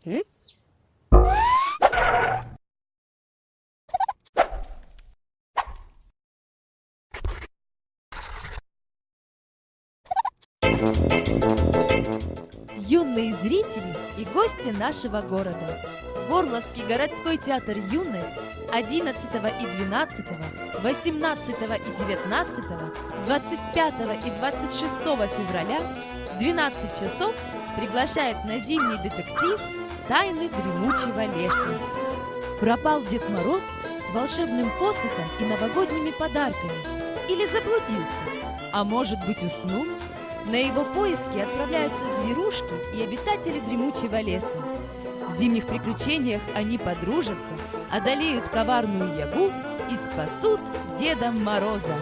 М? Юные зрители и гости нашего города. Горловский городской театр «Юность» 11 и 12, 18 и 19, 25 и 26 февраля в 12 часов приглашает на зимний детектив «Тайны дремучего леса». Пропал Дед Мороз с волшебным посохом и новогодними подарками. Или заблудился, а может быть уснул? На его поиски отправляются зверушки и обитатели дремучего леса. В зимних приключениях они подружатся, одолеют коварную ягу и спасут Деда Мороза.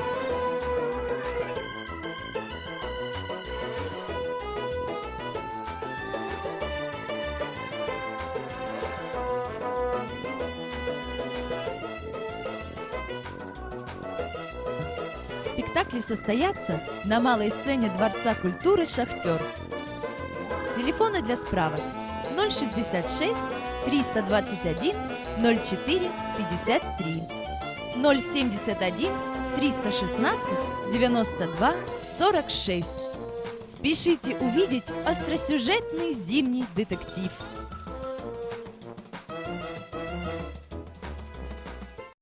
Спектакли состоятся на малой сцене Дворца культуры «Шахтер». Телефоны для справок 066 321 04 53, 071 316 92 46. Спешите увидеть остросюжетный зимний детектив.